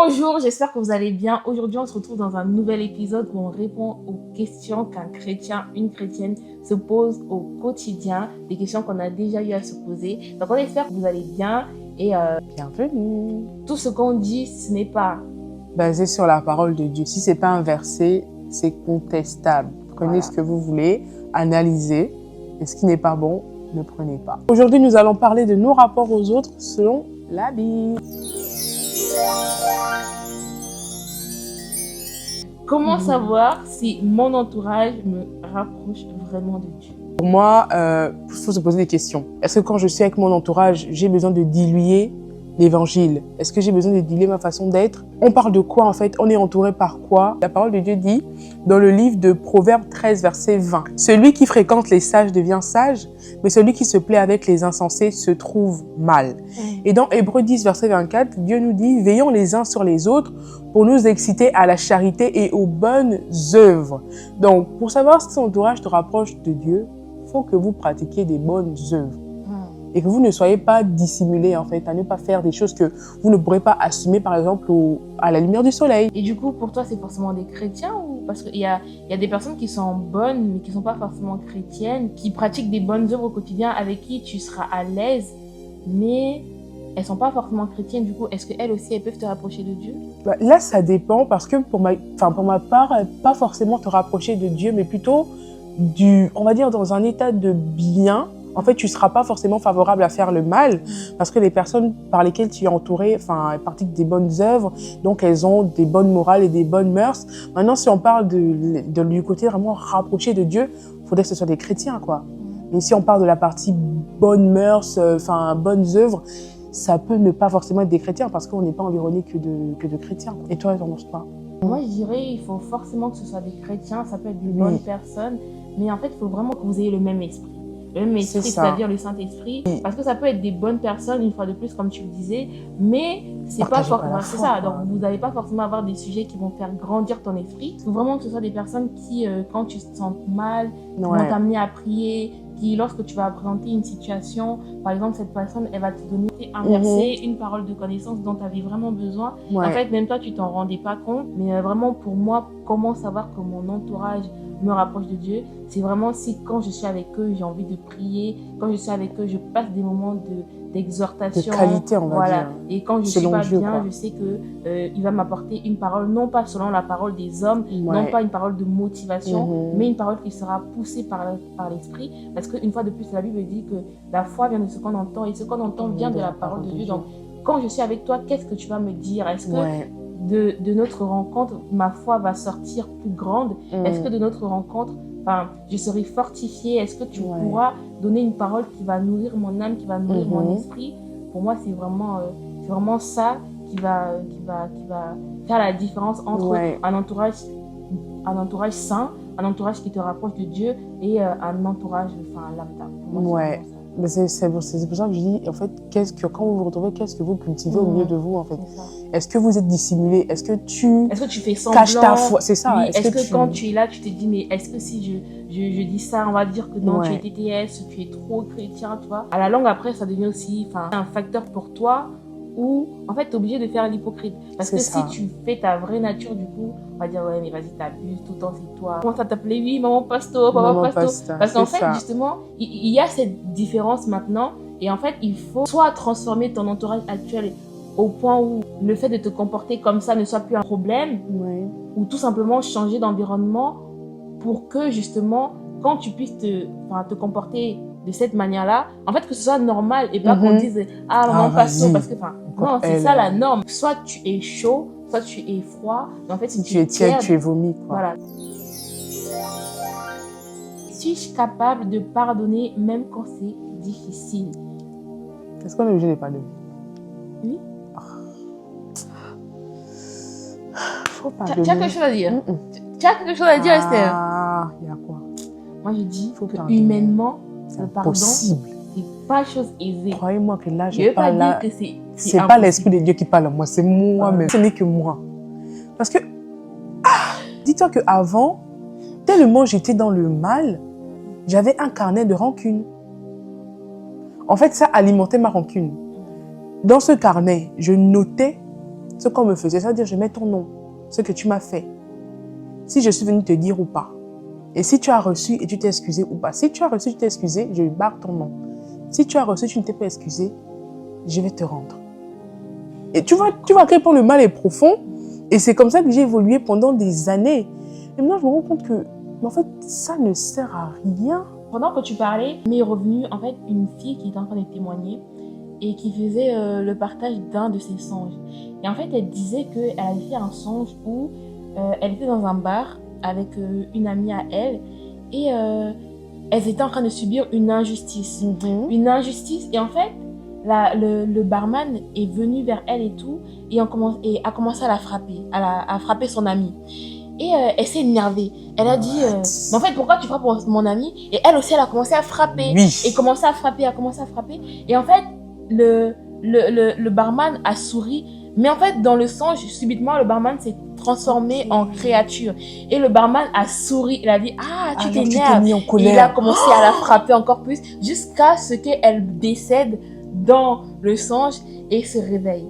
Bonjour, j'espère que vous allez bien. Aujourd'hui, on se retrouve dans un nouvel épisode où on répond aux questions qu'un chrétien, une chrétienne se pose au quotidien, des questions qu'on a déjà eu à se poser. Donc, on espère que vous allez bien et bienvenue. Tout ce qu'on dit, ce n'est pas basé sur la parole de Dieu. Si c'est pas un verset, c'est contestable. Prenez ce que vous voulez, analysez, et ce qui n'est pas bon, ne prenez pas. Aujourd'hui, nous allons parler de nos rapports aux autres selon la Bible. Comment savoir si mon entourage me rapproche vraiment de Dieu? Pour moi, il faut se poser des questions. Est-ce que quand je suis avec mon entourage, j'ai besoin de diluer l'évangile? Est-ce que j'ai besoin de diluer ma façon d'être? On parle de quoi en fait? On est entouré par quoi? La parole de Dieu dit dans le livre de Proverbes 13, verset 20. Celui qui fréquente les sages devient sage, mais celui qui se plaît avec les insensés se trouve mal. Et dans Hébreux 10, verset 24, Dieu nous dit « Veillons les uns sur les autres pour nous exciter à la charité et aux bonnes œuvres. » Donc, pour savoir si ton entourage te rapproche de Dieu, il faut que vous pratiquiez des bonnes œuvres. Et que vous ne soyez pas dissimulés, en fait, à ne pas faire des choses que vous ne pourrez pas assumer, par exemple, à la lumière du soleil. Et du coup, pour toi, c'est forcément des chrétiens ou parce qu'il y a des personnes qui sont bonnes, mais qui ne sont pas forcément chrétiennes, qui pratiquent des bonnes œuvres au quotidien, avec qui tu seras à l'aise, mais elles ne sont pas forcément chrétiennes. Du coup, est-ce qu'elles aussi, elles peuvent te rapprocher de Dieu? Là, ça dépend, parce que pour ma part, pas forcément te rapprocher de Dieu, mais plutôt on va dire, dans un état de bien. En fait, tu ne seras pas forcément favorable à faire le mal parce que les personnes par lesquelles tu es entouré, elles pratiquent des bonnes œuvres, donc elles ont des bonnes morales et des bonnes mœurs. Maintenant, si on parle du côté vraiment rapproché de Dieu, il faudrait que ce soit des chrétiens, quoi. Mais si on parle de la partie bonnes mœurs, bonnes œuvres, ça peut ne pas forcément être des chrétiens parce qu'on n'est pas environné que de chrétiens. Et toi, tu en penses quoi? Moi, je dirais il faut forcément que ce soit des chrétiens, ça peut être des bonnes personnes, mais en fait, il faut vraiment que vous ayez le même esprit. Le même esprit, c'est-à-dire le Saint-Esprit, parce que ça peut être des bonnes personnes, une fois de plus, comme tu le disais, mais c'est pas forcément c'est ça. Donc, vous n'allez pas forcément avoir des sujets qui vont faire grandir ton esprit. Il faut vraiment que ce soit des personnes qui, quand tu te sens mal, vont t'amener à prier, qui, lorsque tu vas présenter une situation, par exemple, cette personne, elle va te donner un verset, une parole de connaissance dont tu avais vraiment besoin. En fait, même toi, tu t'en rendais pas compte. Mais vraiment, pour moi, comment savoir que mon entourage me rapproche de Dieu, c'est vraiment si quand je suis avec eux, j'ai envie de prier, quand je suis avec eux, je passe des moments d'exhortation. De qualité, on va dire. Et quand je suis pas bien, je sais que il va m'apporter une parole, non pas selon la parole des hommes, non pas une parole de motivation, mais une parole qui sera poussée par l'esprit. Parce qu'une fois de plus, la Bible dit que la foi vient de ce qu'on entend et ce qu'on entend vient de la parole de Dieu. Donc, quand je suis avec toi, qu'est-ce que tu vas me dire? Est-ce que de notre rencontre, ma foi va sortir plus grande? Est-ce que de notre rencontre, je serai fortifiée? Est-ce que tu pourras donner une parole qui va nourrir mon âme, qui va nourrir mon esprit? Pour moi, c'est vraiment ça qui va faire la différence entre un entourage sain, un entourage qui te rapproche de Dieu et un entourage lambda. Pour moi, c'est pour ça que je dis, en fait, quand vous vous retrouvez, qu'est-ce que vous cultivez au milieu de vous, en fait? Est-ce que vous êtes dissimulé? Est-ce que tu fais semblant? Caches ta foi? C'est ça. Oui. Est-ce que quand tu es là, tu te dis, mais est-ce que si je dis ça, on va dire que non, tu es TTS, tu es trop chrétien, tu vois? À la longue, après, ça devient aussi un facteur pour toi où, en fait, tu es obligé de faire l'hypocrite. Parce que si tu fais ta vraie nature, du coup, on va dire, ouais, mais vas-y, t'abuses, tout le temps, c'est toi. Comment ça t'appelait? Oui, maman pasto, papa pasto. Parce qu'en fait, justement, il y a cette différence maintenant. Et en fait, il faut soit transformer ton entourage actuel au point où le fait de te comporter comme ça ne soit plus un problème, ou tout simplement changer d'environnement pour que, justement, quand tu puisses te comporter de cette manière-là, en fait, que ce soit normal et pas qu'on dise « Ah, maman, pas chaud », parce que, non, c'est ça la norme. Soit tu es chaud, soit tu es froid, mais en fait, si tu es tiède, tu es vomi, quoi. Voilà. Suis-je capable de pardonner même quand c'est difficile? Est-ce qu'on est obligé de pardonner? Oui. Faut pardonner. Tu as quelque chose à dire? Tu as quelque chose à dire, Esther? Ah, il y a quoi? Moi, je dis que humainement, le pardon, c'est pas chose aisée. Croyez-moi que là, je veux pas dire que c'est pas l'Esprit de Dieu qui parle en moi, c'est moi-même. Ce n'est que moi. Parce que, dis-toi qu'avant, tellement j'étais dans le mal, j'avais un carnet de rancune. En fait, ça alimentait ma rancune. Dans ce carnet, je notais ce qu'on me faisait, c'est-à-dire je mets ton nom, ce que tu m'as fait. Si je suis venue te dire ou pas. Et si tu as reçu et tu t'es excusé ou pas. Si tu as reçu et tu t'es excusé, je barre ton nom. Si tu as reçu et tu ne t'es pas excusé, je vais te rendre. Et tu vois à quel point le mal est profond. Et c'est comme ça que j'ai évolué pendant des années. Et maintenant, je me rends compte que, en fait, ça ne sert à rien. Pendant que tu parlais, m'est revenue en fait une fille qui était en train de témoigner et qui faisait le partage d'un de ses songes. Et en fait, elle disait qu'elle avait fait un songe où elle était dans un bar avec une amie à elle et elles étaient en train de subir une injustice. Une injustice. Et en fait, le barman est venu vers elle et tout et a commencé à la frapper, à frapper son amie. Et elle s'est énervée. Elle a dit, mais en fait, pourquoi tu frappes mon amie? Et elle aussi, elle a commencé à frapper. Oui. Et commencé à frapper, a commencé à frapper. Et en fait, le barman a souri. Mais en fait, dans le songe, subitement, le barman s'est transformé en créature. Et le barman a souri. Il a dit, ah, tu t'énerves. mis en Et colère. il a commencé à la frapper encore plus jusqu'à ce qu'elle décède dans le songe et se réveille.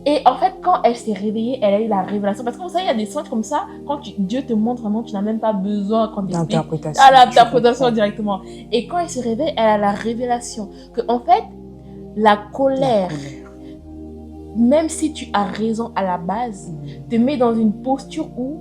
Et en fait, quand elle s'est réveillée, elle a eu la révélation. Parce que vous savez, il y a des songes comme ça, quand Dieu te montre vraiment, tu n'as même pas besoin qu'on t'explique. L'interprétation. À l'interprétation directement. Et quand elle se réveille, elle a la révélation que, en fait, la colère, même si tu as raison à la base, te met dans une posture où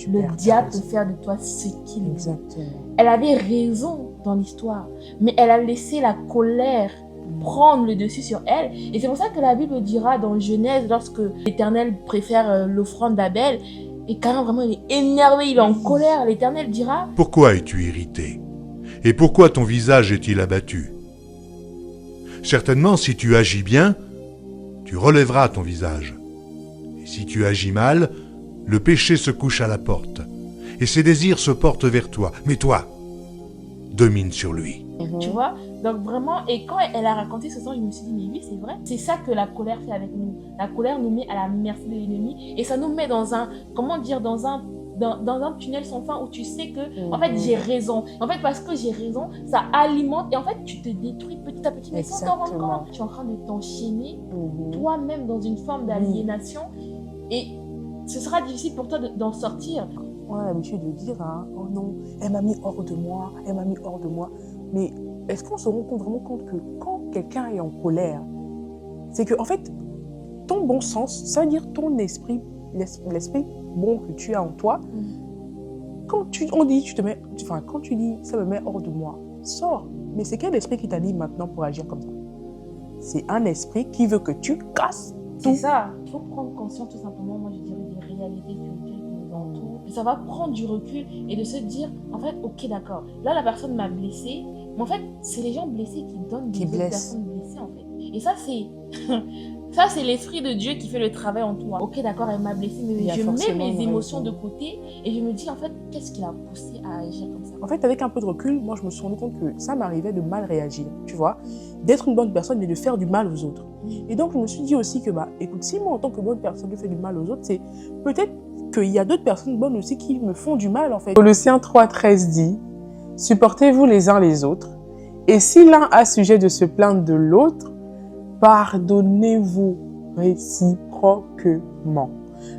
le diable peut faire de toi ce qu'il veut. Exactement. Elle avait raison dans l'histoire, mais elle a laissé la colère prendre le dessus sur elle. Et c'est pour ça que la Bible dira dans Genèse, lorsque l'Éternel préfère l'offrande d'Abel, et quand vraiment il est énervé, il est en colère, l'Éternel dira: Pourquoi es-tu irrité? Et pourquoi ton visage est-il abattu? Certainement, si tu agis bien, tu relèveras ton visage. Et si tu agis mal, le péché se couche à la porte, et ses désirs se portent vers toi. Mais toi, domine sur lui. Tu vois? Donc vraiment, et quand elle a raconté ce songe, je me suis dit, mais oui, c'est vrai. C'est ça que la colère fait avec nous. La colère nous met à la merci de l'ennemi, et ça nous met dans un, comment dire, dans un tunnel sans fin où tu sais que, en fait, j'ai raison. En fait, parce que j'ai raison, ça alimente, et en fait, tu te détruis petit à petit, mais sans t'en rendre compte. Tu es en train de t'enchaîner toi-même dans une forme d'aliénation, et ce sera difficile pour toi d'en sortir. On a l'habitude de dire, hein, oh non, elle m'a mis hors de moi, elle m'a mis hors de moi. Mais est-ce qu'on se rend vraiment compte que quand quelqu'un est en colère, c'est que, en fait, ton bon sens, ça veut dire ton esprit, l'esprit bon que tu as en toi, quand on dit, quand tu dis, ça me met hors de moi, sors. Mais c'est quel esprit qui t'a dit maintenant pour agir comme ça? C'est un esprit qui veut que tu casses tout. C'est ça. Il faut prendre conscience tout simplement, moi je dirais, des réalités spirituelles qui nous entourent. Ça va prendre du recul et de se dire, en fait, ok, d'accord, là la personne m'a blessée, mais en fait, c'est les gens blessés qui donnent des autres personnes blessées, en fait. Et ça, c'est... ça, c'est l'esprit de Dieu qui fait le travail en toi. Ok, d'accord, elle m'a blessée, mais je mets mes émotions de côté et je me dis, en fait, qu'est-ce qui l'a poussé à agir comme ça? En fait, avec un peu de recul, moi, je me suis rendu compte que ça m'arrivait de mal réagir, tu vois, d'être une bonne personne, mais de faire du mal aux autres. Et donc, je me suis dit aussi que, écoute, si moi, en tant que bonne personne, je fais du mal aux autres, c'est peut-être qu'il y a d'autres personnes bonnes aussi qui me font du mal, en fait. Colossiens 3,13 dit: supportez-vous les uns les autres, et si l'un a sujet de se plaindre de l'autre, pardonnez-vous réciproquement.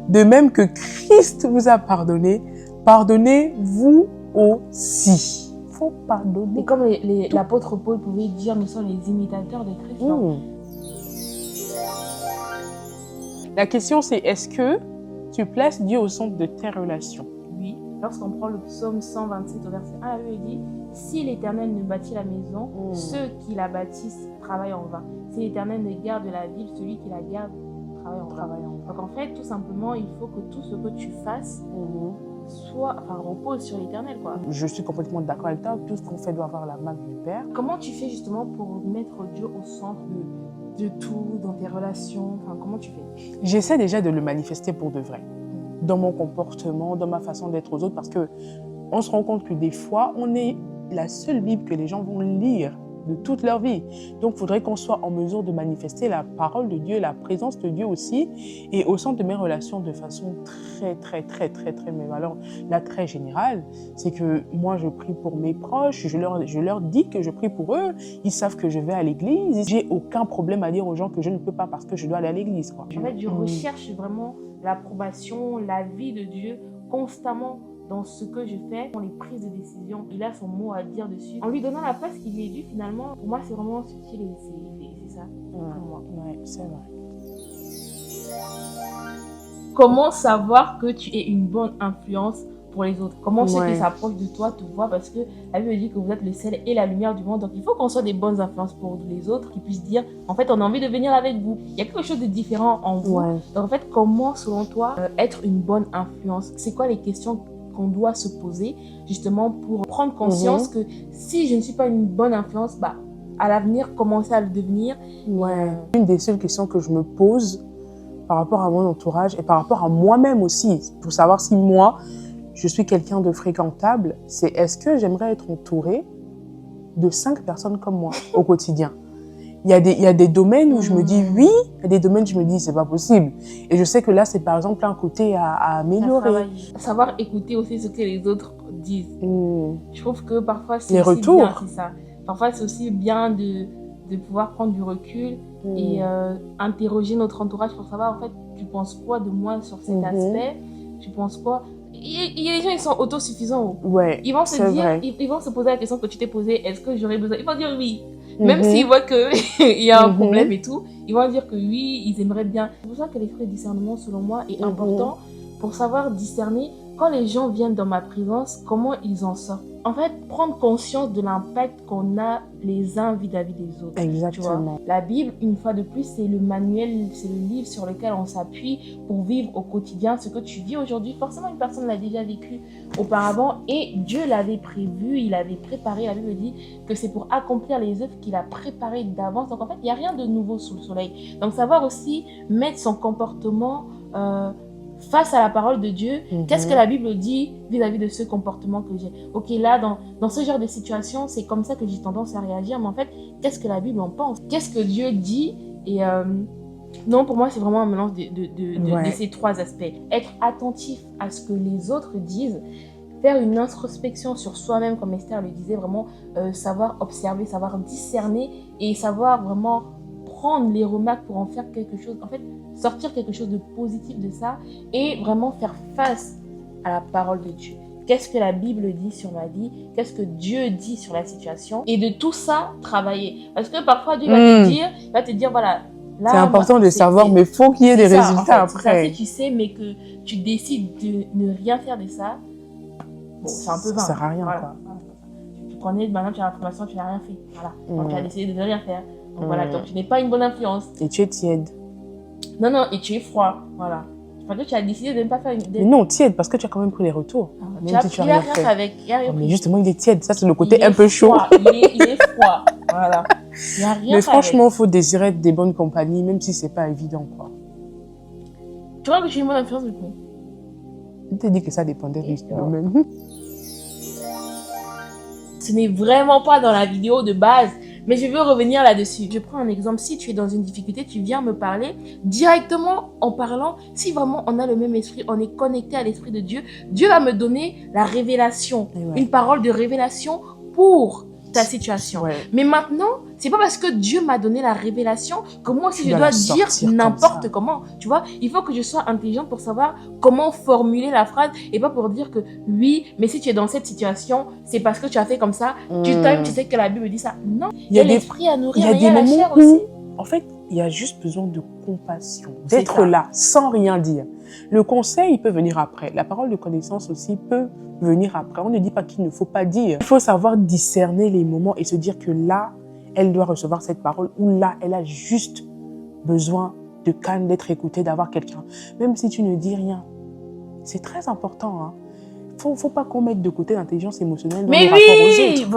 De même que Christ vous a pardonné, pardonnez-vous aussi. Il faut pardonner. Et comme l'apôtre Paul pouvait dire, nous sommes les imitateurs de Christ. La question c'est, est-ce que tu places Dieu au centre de tes relations? Oui. Lorsqu'on prend le psaume 127 au verset 1, la Bible dit: si l'Éternel ne bâtit la maison, ceux qui la bâtissent travaillent en vain. Si l'Éternel ne garde la ville, celui qui la garde travaille en vain. Donc en fait, tout simplement, il faut que tout ce que tu fasses repose sur l'Éternel, quoi. Je suis complètement d'accord avec toi. Tout ce qu'on fait doit avoir la marque du Père. Comment tu fais justement pour mettre Dieu au centre de tout, dans tes relations? Enfin, comment tu fais? J'essaie déjà de le manifester pour de vrai. Dans mon comportement, dans ma façon d'être aux autres, parce que on se rend compte que des fois, on est la seule Bible que les gens vont lire de toute leur vie. Donc, il faudrait qu'on soit en mesure de manifester la parole de Dieu, la présence de Dieu aussi. Et au centre de mes relations, de façon mais alors là, très générale, c'est que moi, je prie pour mes proches, je leur dis que je prie pour eux, ils savent que je vais à l'église. J'ai aucun problème à dire aux gens que je ne peux pas parce que je dois aller à l'église, quoi. En fait, je recherche vraiment l'approbation, la vie de Dieu constamment dans ce que je fais, dans les prises de décision. Il a son mot à dire dessus. En lui donnant la place qu'il lui est due, finalement, pour moi, c'est vraiment subtil et c'est ça pour moi. Ouais, c'est vrai. Comment savoir que tu es une bonne influence pour les autres? Comment ceux qui s'approchent de toi te voient? Parce que la Bible dit que vous êtes le sel et la lumière du monde. Donc, il faut qu'on soit des bonnes influences pour les autres, qui puissent dire, en fait, on a envie de venir avec vous. Il y a quelque chose de différent en vous. Donc, en fait, comment, selon toi, être une bonne influence? C'est quoi les questions qu'on doit se poser, justement, pour prendre conscience que si je ne suis pas une bonne influence, bah, à l'avenir, commencer à le devenir. Une des seules questions que je me pose par rapport à mon entourage et par rapport à moi-même aussi, pour savoir si moi, je suis quelqu'un de fréquentable, c'est est-ce que j'aimerais être entourée de 5 personnes comme moi au quotidien? Il y a des domaines où je me dis oui, il y a des domaines où je me dis c'est pas possible. Et je sais que là, c'est par exemple un côté à améliorer. Savoir écouter aussi ce que les autres disent. Je trouve que parfois, c'est les aussi retours. bien, c'est ça. Parfois, c'est aussi bien de pouvoir prendre du recul et interroger notre entourage pour savoir, en fait, tu penses quoi de moi sur cet aspect? Tu penses quoi? Il y a des gens qui sont autosuffisants. Ils vont se dire, ils vont se poser la question que tu t'es posée, est-ce que j'aurais besoin? Ils vont dire oui. Même s'ils voient qu'il y a un problème et tout, ils vont dire que oui, ils aimeraient bien. C'est pour ça que l'esprit de discernement, selon moi, est important pour savoir discerner quand les gens viennent dans ma présence, comment ils en sortent. En fait, prendre conscience de l'impact qu'on a les uns vis-à-vis des autres. Exactement. La Bible, une fois de plus, c'est le manuel, c'est le livre sur lequel on s'appuie pour vivre au quotidien ce que tu vis aujourd'hui. Forcément, une personne l'a déjà vécu auparavant et Dieu l'avait prévu, il avait préparé. La Bible dit que c'est pour accomplir les œuvres qu'il a préparées d'avance. Donc en fait, il n'y a rien de nouveau sous le soleil. Donc savoir aussi mettre son comportement face à la parole de Dieu, qu'est-ce que la Bible dit vis-à-vis de ce comportement que j'ai? Ok, là, dans ce genre de situation, c'est comme ça que j'ai tendance à réagir, mais en fait, qu'est-ce que la Bible en pense? Qu'est-ce que Dieu dit? Et non, pour moi, c'est vraiment un mélange de ces 3 aspects. Être attentif à ce que les autres disent, faire une introspection sur soi-même, comme Esther le disait, vraiment savoir observer, savoir discerner et savoir vraiment prendre les remarques pour en faire quelque chose. En fait, sortir quelque chose de positif de ça et vraiment faire face à la parole de Dieu. Qu'est-ce que la Bible dit sur ma vie? Qu'est-ce que Dieu dit sur la situation? Et de tout ça, travailler. Parce que parfois, Dieu va te dire, voilà, là, c'est important de savoir, mais il faut qu'il y ait des résultats après. Si tu sais, mais que tu décides de ne rien faire de ça, bon, c'est un peu vain. Ça sert à rien, quoi. Tu connais, maintenant tu as l'information, tu n'as rien fait. Voilà. Donc tu as décidé de ne rien faire. Donc voilà, donc tu n'es pas une bonne influence. Et tu es tiède. Non, et tu es froid. Voilà. Parce que tu as décidé de ne pas faire une... Mais non, tiède, parce que tu as quand même pris les retours. Tu as rien fait avec. Mais justement, il est tiède. Ça, c'est le côté un peu chaud. Il est froid. Voilà. Il n'y a rien. Mais franchement, il faut désirer des bonnes compagnies, même si ce n'est pas évident, quoi. Tu vois que tu es une bonne influence, du coup? Je t'ai dit que ça dépendait du domaine. Ce n'est vraiment pas dans la vidéo de base. Mais je veux revenir là-dessus. Je prends un exemple. Si tu es dans une difficulté, tu viens me parler directement en parlant. Si vraiment on a le même esprit, on est connecté à l'esprit de Dieu, Dieu va me donner la révélation, une parole de révélation pour ta situation. Mais maintenant, c'est pas parce que Dieu m'a donné la révélation que moi aussi je dois dire n'importe comment. Tu vois, il faut que je sois intelligente pour savoir comment formuler la phrase et pas pour dire que oui, mais si tu es dans cette situation, c'est parce que tu as fait comme ça. Tu sais que la Bible dit ça. Non, il y a l'esprit à nourrir, il y a la chair aussi. En fait, il y a juste besoin de compassion, d'être là, sans rien dire. Le conseil peut venir après. La parole de connaissance aussi peut venir après. On ne dit pas qu'il ne faut pas dire. Il faut savoir discerner les moments et se dire que là, elle doit recevoir cette parole ou là, elle a juste besoin de calme, d'être écoutée, d'avoir quelqu'un. Même si tu ne dis rien. C'est très important. Hein. Faut pas qu'on mette de côté l'intelligence émotionnelle dans les rapports aux autres.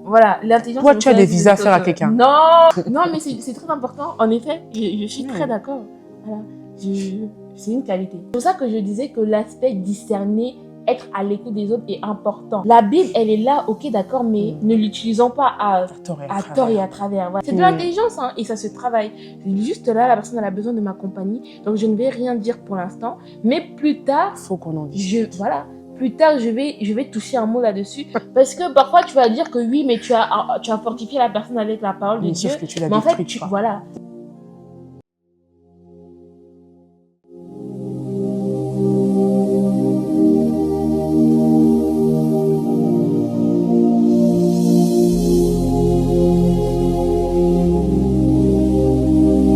Voilà, l'intelligence émotionnelle. Toi, tu as des visas à faire à quelqu'un. Non, mais c'est très important. En effet, je suis très d'accord. Voilà. C'est une qualité. C'est pour ça que je disais que l'aspect discerner être à l'écoute des autres est important. La Bible, elle est là, ok, d'accord, mais ne l'utilisons pas à tort et à travers. Voilà. C'est de l'intelligence, hein, et ça se travaille. Juste là, la personne elle a besoin de ma compagnie, donc je ne vais rien dire pour l'instant, mais plus tard, faut qu'on en dise. Voilà. Plus tard, je vais toucher un mot là-dessus. Parce que parfois, tu vas dire que oui, mais tu as fortifié la personne avec la parole de Dieu. Sauf que tu l'as mais en fait, détruite, voilà.